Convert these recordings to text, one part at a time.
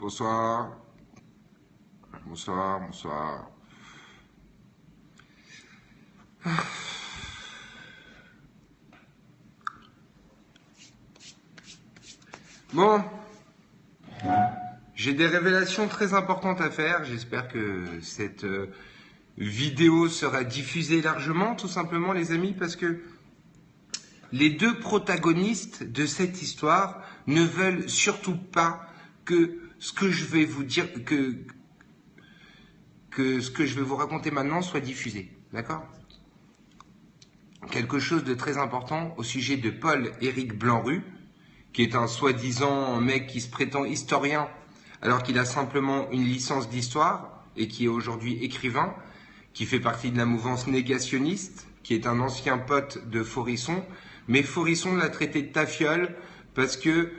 Bonsoir. Bonsoir, bonsoir. Bon, j'ai des révélations très importantes à faire. J'espère que cette vidéo sera diffusée largement, tout simplement les amis, parce que les deux protagonistes de cette histoire ne veulent surtout pas que ce que je vais vous dire, que ce que je vais vous raconter maintenant soit diffusé. D'accord ? Quelque chose de très important au sujet de Paul-Éric Blanru, qui est un soi-disant mec qui se prétend historien alors qu'il a simplement une licence d'histoire et qui est aujourd'hui écrivain, qui fait partie de la mouvance négationniste, qui est un ancien pote de Forisson, mais Forisson l'a traité de tafiole parce que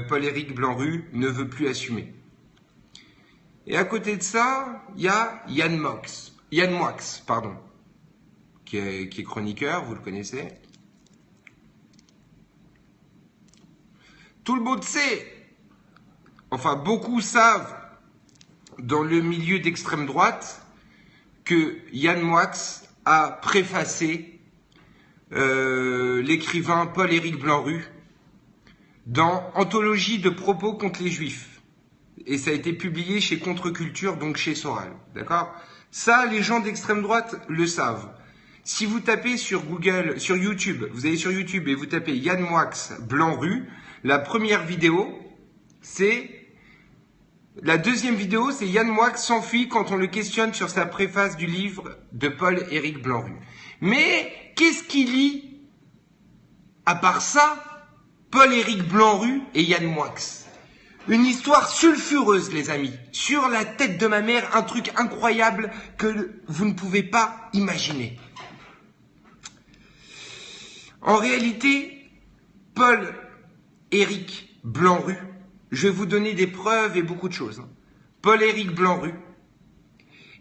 Paul-Éric Blanru ne veut plus assumer. Et à côté de ça, il y a Yann Moix, qui est chroniqueur, vous le connaissez. Tout le monde sait, enfin beaucoup savent, dans le milieu d'extrême droite, que Yann Moix a préfacé l'écrivain Paul-Éric Blanru dans Anthologie de propos contre les Juifs. Et ça a été publié chez Contre-Culture, donc chez Soral. D'accord ? Ça, les gens d'extrême droite le savent. Si vous tapez sur Google, sur YouTube, vous allez sur YouTube et vous tapez Yann Moix Blanru, la première vidéo, la deuxième vidéo, c'est Yann Moix s'enfuit quand on le questionne sur sa préface du livre de Paul-Éric Blanru. Mais qu'est-ce qui lie, à part ça, Paul-Éric Blanru et Yann Moix? Une histoire sulfureuse, les amis. Sur la tête de ma mère, un truc incroyable que vous ne pouvez pas imaginer. En réalité, Paul-Éric Blanru, je vais vous donner des preuves et beaucoup de choses. Paul-Éric Blanru,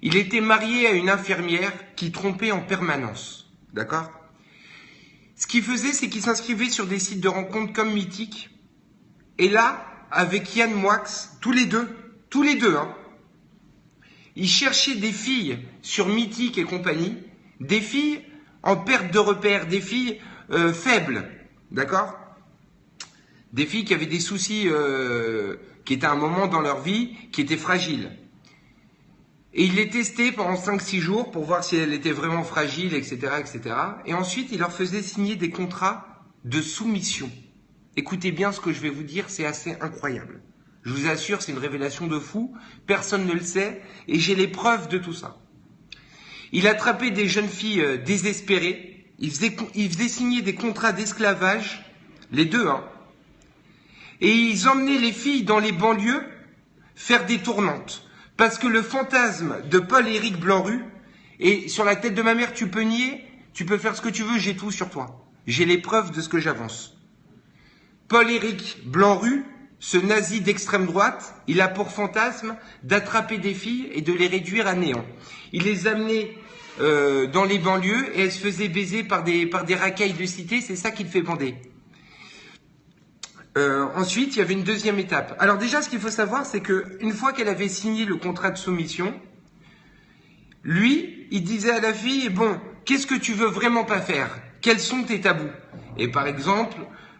il était marié à une infirmière qui trompait en permanence. D'accord ? Ce qu'il faisait, c'est qu'il s'inscrivait sur des sites de rencontres comme Mythique. Et là, avec Yann Moix, tous les deux, ils cherchaient des filles sur Mythique et compagnie, des filles en perte de repère, des filles faibles, d'accord ? Des filles qui avaient des soucis, qui étaient à un moment dans leur vie, qui étaient fragiles. Et il les testait pendant 5-6 jours pour voir si elles étaient vraiment fragiles, etc., etc. Et ensuite, il leur faisait signer des contrats de soumission. Écoutez bien ce que je vais vous dire, c'est assez incroyable. Je vous assure, c'est une révélation de fou, personne ne le sait, et j'ai les preuves de tout ça. Il attrapait des jeunes filles désespérées, il faisait signer des contrats d'esclavage, les deux, et ils emmenaient les filles dans les banlieues faire des tournantes. Parce que le fantasme de Paul-Éric Blanru, et sur la tête de ma mère, tu peux nier, tu peux faire ce que tu veux, j'ai tout sur toi. J'ai les preuves de ce que j'avance. Paul-Éric Blanru, ce nazi d'extrême droite, il a pour fantasme d'attraper des filles et de les réduire à néant. Il les amenait dans les banlieues et elles se faisaient baiser par des racailles de cité, c'est ça qui le fait bander. Ensuite, il y avait une deuxième étape. Alors déjà, ce qu'il faut savoir, c'est qu'une fois qu'elle avait signé le contrat de soumission, lui, il disait à la fille, bon, qu'est-ce que tu veux vraiment pas faire? Quels sont tes tabous? Et par exemple,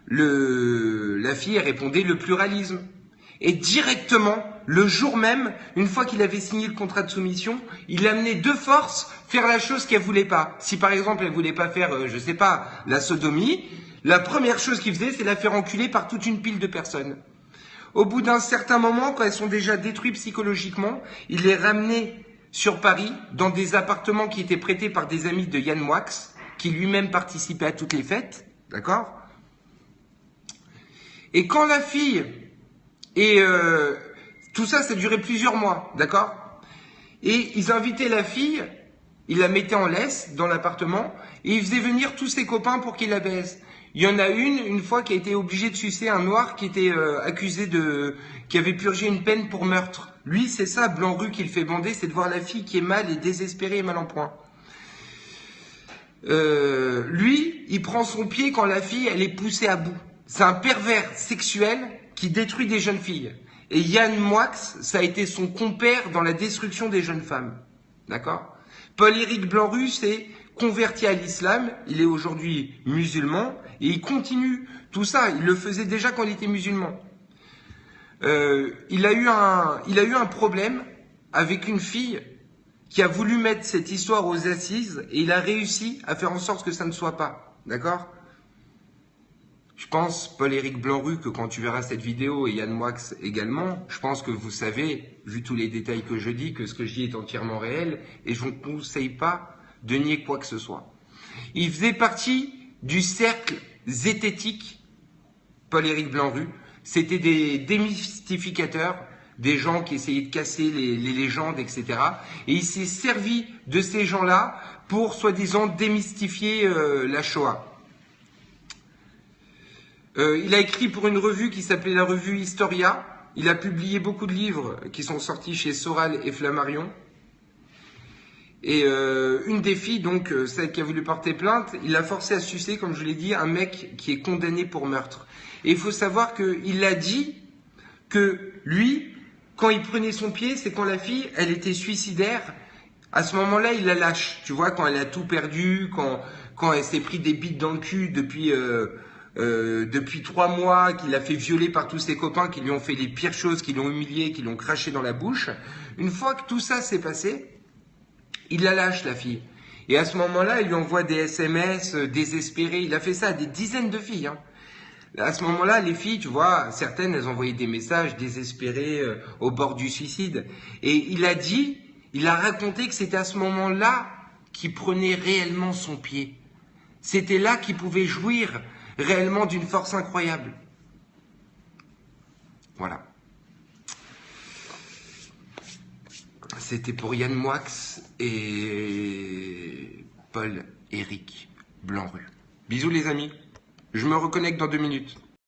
la fille répondait le pluralisme. Et directement, le jour même, une fois qu'il avait signé le contrat de soumission, il l'amenait de force faire la chose qu'elle voulait pas. Si par exemple, elle voulait pas faire, je sais pas, la sodomie, la première chose qu'il faisait, c'est la faire enculer par toute une pile de personnes. Au bout d'un certain moment, quand elles sont déjà détruites psychologiquement, il les ramenait sur Paris, dans des appartements qui étaient prêtés par des amis de Yann Moix, qui lui-même participait à toutes les fêtes, d'accord ? Et quand la fille, tout ça, ça durait plusieurs mois, d'accord ? Et ils invitaient la fille, ils la mettaient en laisse dans l'appartement, et ils faisaient venir tous ses copains pour qu'ils la baisent. Il y en a une fois, qui a été obligée de sucer un noir qui était accusé qui avait purgé une peine pour meurtre. Lui, c'est ça, Blanru, qui le fait bander, c'est de voir la fille qui est mal et désespérée et mal en point. Lui, il prend son pied quand la fille, elle est poussée à bout. C'est un pervers sexuel qui détruit des jeunes filles. Et Yann Moix, ça a été son compère dans la destruction des jeunes femmes. D'accord? Paul-Éric Blanc-Rue s'est converti à l'islam, il est aujourd'hui musulman, et il continue tout ça, il le faisait déjà quand il était musulman. Il a eu un problème avec une fille qui a voulu mettre cette histoire aux assises, et il a réussi à faire en sorte que ça ne soit pas. D'accord? Je pense, Paul-Éric Blanc-Rue, que quand tu verras cette vidéo, et Yann Moix également, je pense que vous savez, vu tous les détails que je dis, que ce que je dis est entièrement réel, et je ne vous conseille pas de nier quoi que ce soit. Il faisait partie du cercle zététique, Paul-Éric Blanc-Rue. C'était des démystificateurs, des gens qui essayaient de casser les légendes, etc. Et il s'est servi de ces gens-là pour, soi-disant, démystifier la Shoah. Il a écrit pour une revue qui s'appelait la revue Historia. Il a publié beaucoup de livres qui sont sortis chez Soral et Flammarion. Et une des filles, donc celle qui a voulu porter plainte, il a forcé à sucer, comme je l'ai dit, un mec qui est condamné pour meurtre. Et il faut savoir qu'il a dit que lui, quand il prenait son pied, c'est quand la fille, elle était suicidaire. À ce moment-là, il la lâche. Tu vois, quand elle a tout perdu, quand elle s'est pris des bites dans le cul depuis 3 mois, qu'il a fait violer par tous ses copains, qui lui ont fait les pires choses, qui l'ont humilié, qui l'ont craché dans la bouche. Une fois que tout ça s'est passé, il la lâche, la fille. Et à ce moment-là, il lui envoie des SMS désespérés. Il a fait ça à des dizaines de filles. Hein. À ce moment-là, les filles, tu vois, certaines, elles envoyaient des messages désespérés au bord du suicide. Et il a raconté que c'était à ce moment-là qu'il prenait réellement son pied. C'était là qu'il pouvait jouir réellement d'une force incroyable. Voilà. C'était pour Yann Moix et Paul-Éric Blanc-Rue. Bisous les amis. Je me reconnecte dans 2 minutes.